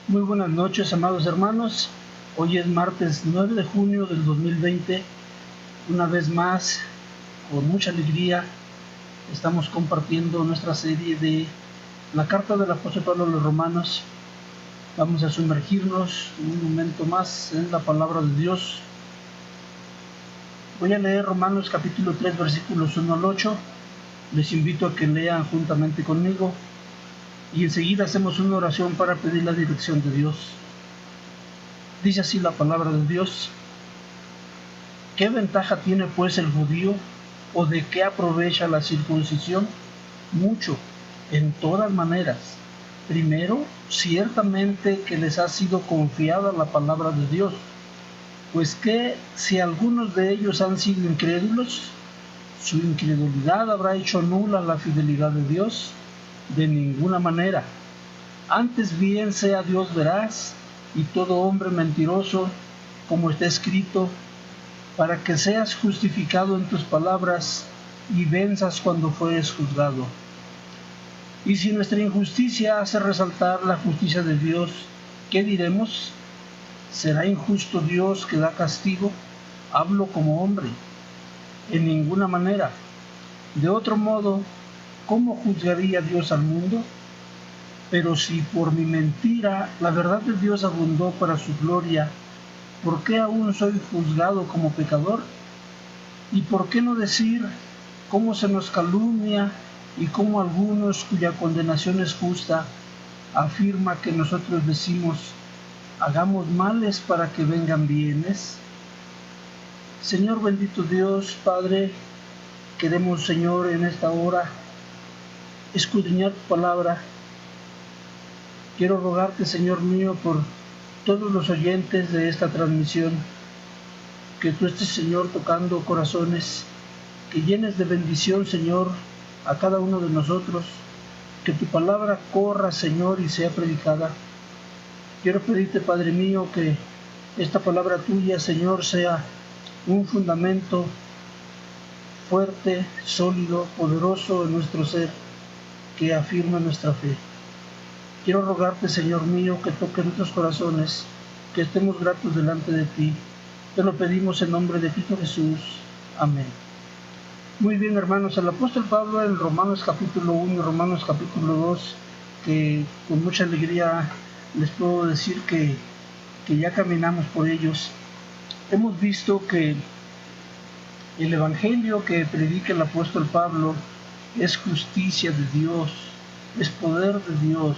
Muy buenas noches, amados hermanos. Hoy es martes 9 de junio del 2020. Una vez más, con mucha alegría, estamos compartiendo nuestra serie de la carta del apóstol Pablo a los Romanos. Vamos a sumergirnos un momento más en la palabra de Dios. Voy a leer Romanos capítulo 3, versículos 1 al 8. Les invito a que lean juntamente conmigo y enseguida hacemos una oración para pedir la dirección de Dios. Dice así la palabra de Dios: ¿qué ventaja tiene pues el judío, o de qué aprovecha la circuncisión? Mucho, en todas maneras. Primero, ciertamente que les ha sido confiada la palabra de Dios, pues que si algunos de ellos han sido incrédulos, su incredulidad habrá hecho nula la fidelidad de Dios. De ninguna manera. Antes bien sea Dios veraz y todo hombre mentiroso, como está escrito, para que seas justificado en tus palabras y venzas cuando fueres juzgado. Y si nuestra injusticia hace resaltar la justicia de Dios, ¿qué diremos? ¿Será injusto Dios que da castigo? Hablo como hombre. En ninguna manera. De otro modo, ¿cómo juzgaría Dios al mundo? Pero si por mi mentira la verdad de Dios abundó para su gloria, ¿por qué aún soy juzgado como pecador? ¿Y por qué no decir cómo se nos calumnia y cómo algunos, cuya condenación es justa, afirma que nosotros decimos, hagamos males para que vengan bienes? Señor bendito Dios, Padre, queremos, Señor, en esta hora escudriñar tu palabra. Quiero rogarte, Señor mío, por todos los oyentes de esta transmisión, que tú estés, Señor, tocando corazones, que llenes de bendición, Señor, a cada uno de nosotros, que tu palabra corra, Señor, y sea predicada. Quiero pedirte, Padre mío, que esta palabra tuya, Señor, sea un fundamento fuerte, sólido, poderoso en nuestro ser, que afirma nuestra fe. Quiero rogarte, Señor mío, que toque nuestros corazones, que estemos gratos delante de ti. Te lo pedimos en nombre de Cristo Jesús. Amén. Muy bien, hermanos, el apóstol Pablo en Romanos capítulo 1 y Romanos capítulo 2, que con mucha alegría les puedo decir que ya caminamos por ellos. Hemos visto que el evangelio que predica el apóstol Pablo es justicia de Dios, es poder de Dios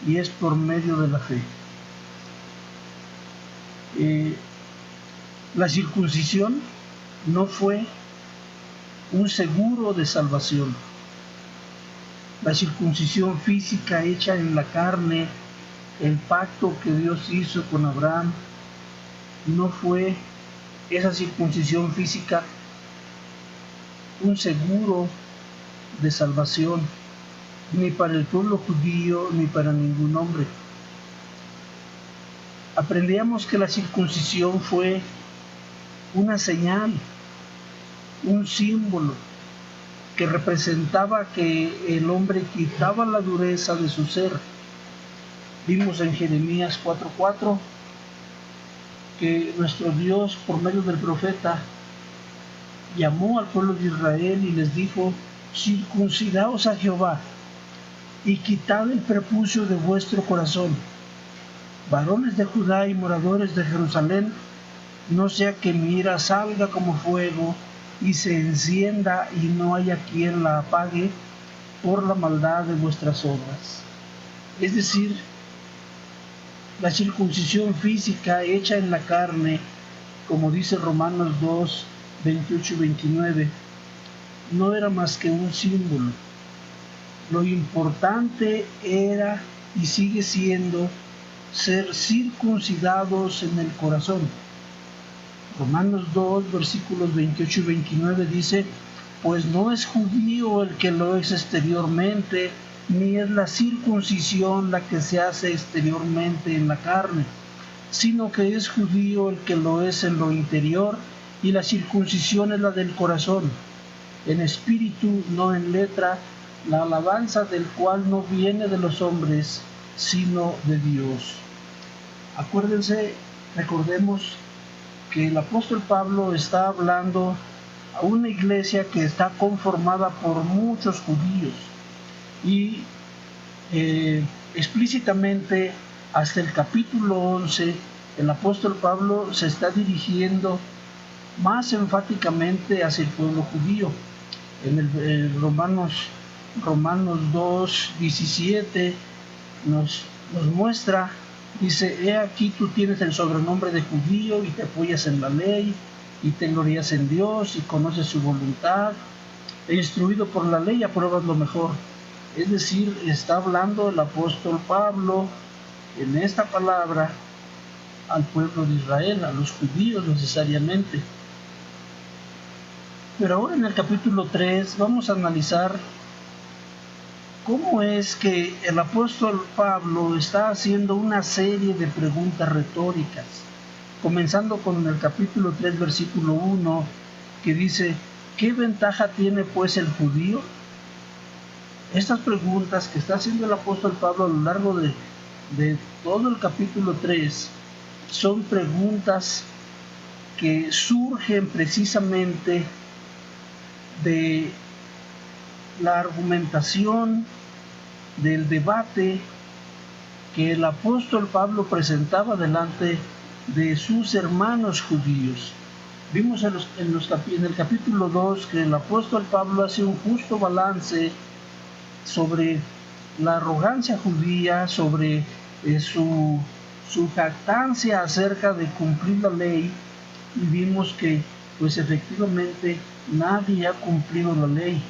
y es por medio de la fe. La circuncisión no fue un seguro de salvación. La circuncisión física hecha en la carne, el pacto que Dios hizo con Abraham, no fue esa circuncisión física un seguro de salvación, ni para el pueblo judío, ni para ningún hombre. Aprendíamos que la circuncisión fue una señal, un símbolo que representaba que el hombre quitaba la dureza de su ser. Vimos en Jeremías 4:4 que nuestro Dios, por medio del profeta, llamó al pueblo de Israel y les dijo: circuncidaos a Jehová y quitad el prepucio de vuestro corazón, varones de Judá y moradores de Jerusalén, no sea que mi ira salga como fuego y se encienda y no haya quien la apague por la maldad de vuestras obras. Es decir, la circuncisión física hecha en la carne, como dice Romanos 2, 28 y 29, no era más que un símbolo. Lo importante era y sigue siendo ser circuncidados en el corazón. Romanos 2, versículos 28 y 29 dice: pues no es judío el que lo es exteriormente, ni es la circuncisión la que se hace exteriormente en la carne, sino que es judío el que lo es en lo interior, y la circuncisión es la del corazón, en espíritu, no en letra, la alabanza del cual no viene de los hombres, sino de Dios. Acuérdense, recordemos que el apóstol Pablo está hablando a una iglesia que está conformada por muchos judíos y explícitamente hasta el capítulo 11 el apóstol Pablo se está dirigiendo más enfáticamente hacia el pueblo judío. En el Romanos 2:17 nos muestra, dice: he aquí tú tienes el sobrenombre de judío y te apoyas en la ley y te glorias en Dios y conoces su voluntad, e instruido por la ley apruebas lo mejor. Es decir, está hablando el apóstol Pablo en esta palabra al pueblo de Israel, a los judíos necesariamente. Pero ahora en el capítulo 3 vamos a analizar cómo es que el apóstol Pablo está haciendo una serie de preguntas retóricas, comenzando con el capítulo 3, versículo 1, que dice: ¿qué ventaja tiene pues el judío? Estas preguntas que está haciendo el apóstol Pablo a lo largo de todo el capítulo 3 son preguntas que surgen precisamente de la argumentación, del debate que el apóstol Pablo presentaba delante de sus hermanos judíos. Vimos en el capítulo 2 que el apóstol Pablo hace un justo balance sobre la arrogancia judía, sobre su jactancia acerca de cumplir la ley, y vimos que pues efectivamente nadie ha cumplido la ley,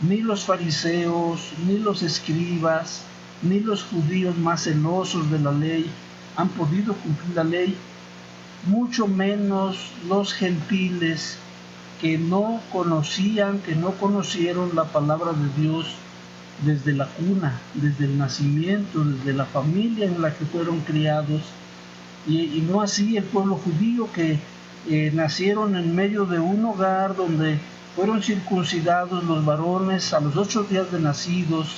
ni los fariseos, ni los escribas, ni los judíos más celosos de la ley han podido cumplir la ley, mucho menos los gentiles que no conocieron la palabra de Dios desde la cuna, desde el nacimiento, desde la familia en la que fueron criados, y no así el pueblo judío que nacieron en medio de un hogar donde fueron circuncidados los varones a los 8 días de nacidos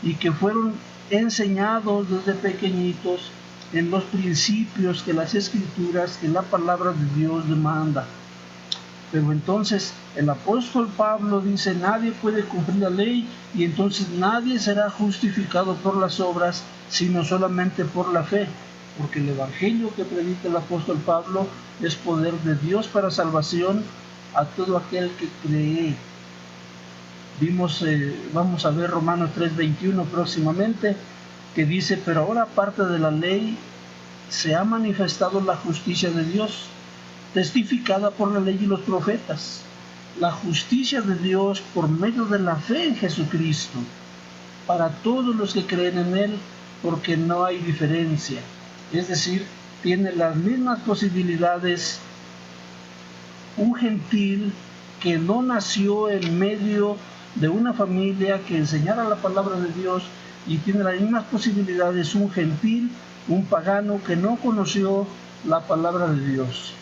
y que fueron enseñados desde pequeñitos en los principios que las escrituras, que la palabra de Dios demanda. Pero entonces el apóstol Pablo dice: nadie puede cumplir la ley, y entonces nadie será justificado por las obras, sino solamente por la fe, porque el evangelio que predica el apóstol Pablo es poder de Dios para salvación a todo aquel que cree. Vamos a ver Romanos 3:21 próximamente, que dice: pero ahora, aparte de la ley, se ha manifestado la justicia de Dios, testificada por la ley y los profetas, la justicia de Dios por medio de la fe en Jesucristo, para todos los que creen en Él, porque no hay diferencia. Es decir, tiene las mismas posibilidades un gentil que no nació en medio de una familia que enseñara la palabra de Dios, y tiene las mismas posibilidades un gentil, un pagano que no conoció la palabra de Dios.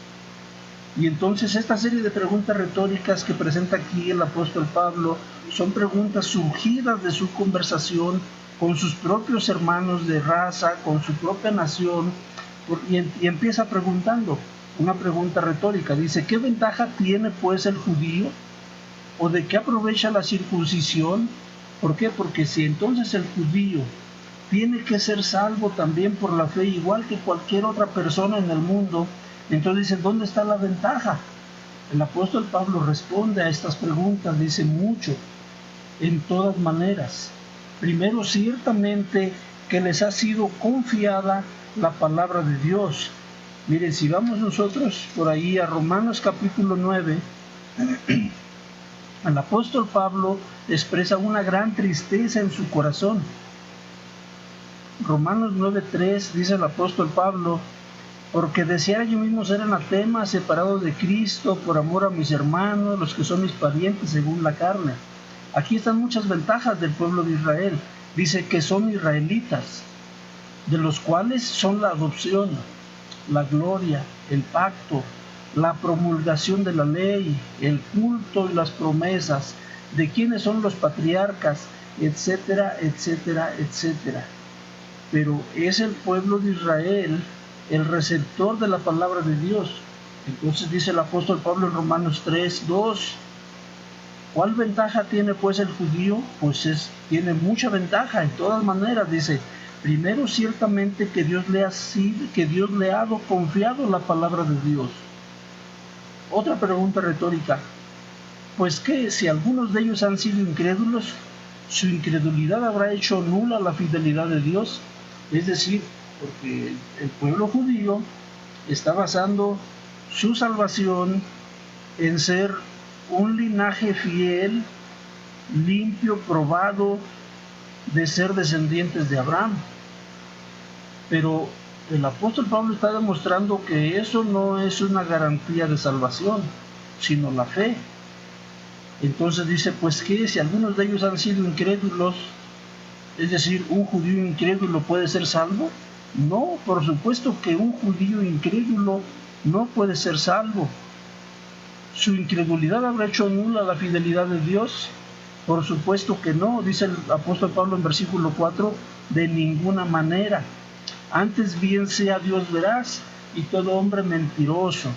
Y entonces esta serie de preguntas retóricas que presenta aquí el apóstol Pablo son preguntas surgidas de su conversación con sus propios hermanos de raza, con su propia nación, y empieza preguntando una pregunta retórica. Dice: ¿qué ventaja tiene pues el judío? ¿O de qué aprovecha la circuncisión? ¿Por qué? Porque si entonces el judío tiene que ser salvo también por la fe, igual que cualquier otra persona en el mundo, entonces dice: ¿dónde está la ventaja? El apóstol Pablo responde a estas preguntas, dice: mucho, en todas maneras. Primero, ciertamente que les ha sido confiada la palabra de Dios. Miren, si vamos nosotros por ahí a Romanos capítulo 9, el apóstol Pablo expresa una gran tristeza en su corazón. Romanos 9:3 dice el apóstol Pablo: porque deseara yo mismo ser anatema, separado de Cristo, por amor a mis hermanos, los que son mis parientes según la carne. Aquí están muchas ventajas del pueblo de Israel. Dice que son israelitas, de los cuales son la adopción, la gloria, el pacto, la promulgación de la ley, el culto y las promesas, de quienes son los patriarcas, etcétera, etcétera, etcétera. pero es el pueblo de Israel el receptor de la palabra de Dios. Entonces dice el apóstol Pablo en Romanos 3:2, ¿cuál ventaja tiene pues el judío? Pues tiene mucha ventaja en todas maneras. Dice, primero ciertamente que Dios le ha confiado la palabra de Dios. Otra pregunta retórica, pues ¿qué? Si algunos de ellos han sido incrédulos, ¿su incredulidad habrá hecho nula la fidelidad de Dios? Es decir, porque el pueblo judío está basando su salvación en ser un linaje fiel, limpio, probado, de ser descendientes de Abraham. Pero el apóstol Pablo está demostrando que eso no es una garantía de salvación, sino la fe. Entonces dice, pues que si algunos de ellos han sido incrédulos, es decir, ¿un judío incrédulo puede ser salvo? No, por supuesto que un judío incrédulo no puede ser salvo. ¿Su incredulidad habrá hecho nula la fidelidad de Dios? Por supuesto que no, dice el apóstol Pablo en versículo 4, de ninguna manera. Antes bien sea Dios veraz y todo hombre mentiroso.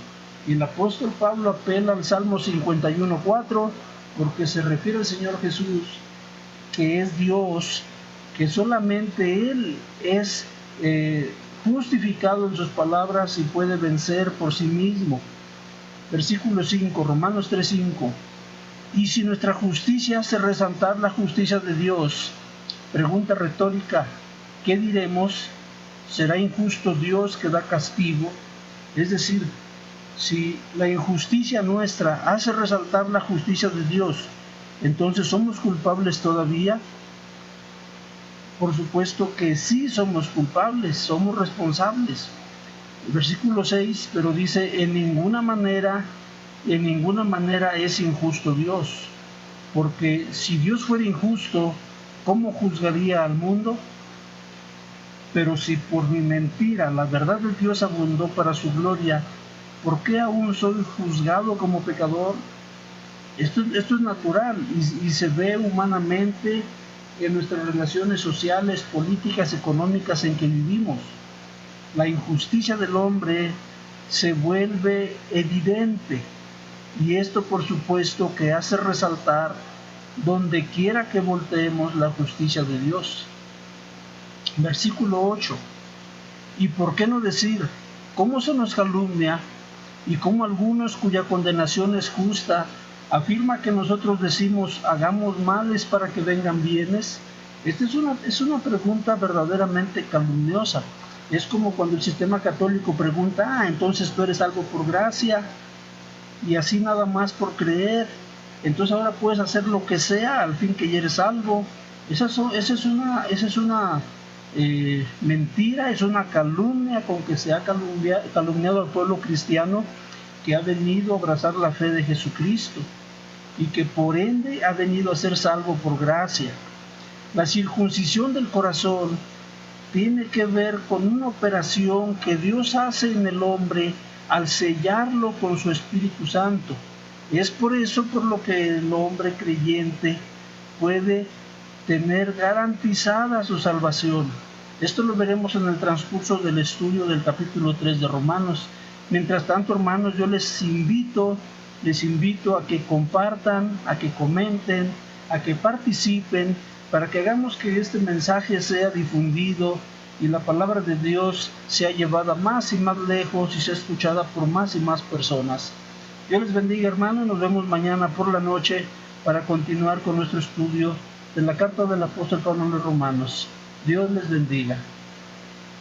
Y el apóstol Pablo apela al Salmo 51:4 porque se refiere al Señor Jesús, que es Dios, que solamente Él es justificado en sus palabras y puede vencer por sí mismo. Versículo 5, Romanos 3:5. Y si nuestra justicia hace resaltar la justicia de Dios, pregunta retórica, ¿qué diremos? ¿Será injusto Dios que da castigo? Es decir, si la injusticia nuestra hace resaltar la justicia de Dios, ¿entonces somos culpables todavía? Por supuesto que sí somos culpables, somos responsables. El versículo 6, pero dice, en ninguna manera es injusto Dios, porque si Dios fuera injusto, ¿cómo juzgaría al mundo? Pero si por mi mentira la verdad de Dios abundó para su gloria, ¿por qué aún soy juzgado como pecador? Esto es natural y se ve humanamente en nuestras relaciones sociales, políticas, económicas en que vivimos. La injusticia del hombre se vuelve evidente y esto por supuesto que hace resaltar donde quiera que volteemos la justicia de Dios. Versículo 8. ¿Y por qué no decir cómo se nos calumnia y cómo algunos cuya condenación es justa afirma que nosotros decimos hagamos males para que vengan bienes? Esta es una pregunta verdaderamente calumniosa. Es como cuando el sistema católico pregunta, entonces tú eres salvo por gracia y así nada más por creer, entonces ahora puedes hacer lo que sea al fin que ya eres salvo. Esa es una mentira, es una calumnia con que se ha calumniado al pueblo cristiano que ha venido a abrazar la fe de Jesucristo y que por ende ha venido a ser salvo por gracia. La circuncisión del corazón tiene que ver con una operación que Dios hace en el hombre al sellarlo con su Espíritu Santo. Es por eso por lo que el hombre creyente puede tener garantizada su salvación. Esto lo veremos en el transcurso del estudio del capítulo 3 de Romanos. Mientras tanto, hermanos, yo les invito a que compartan, a que comenten, a que participen, para que hagamos que este mensaje sea difundido y la palabra de Dios sea llevada más y más lejos y sea escuchada por más y más personas. Dios les bendiga, hermanos. Nos vemos mañana por la noche para continuar con nuestro estudio de la carta del apóstol Pablo a los Romanos. Dios les bendiga.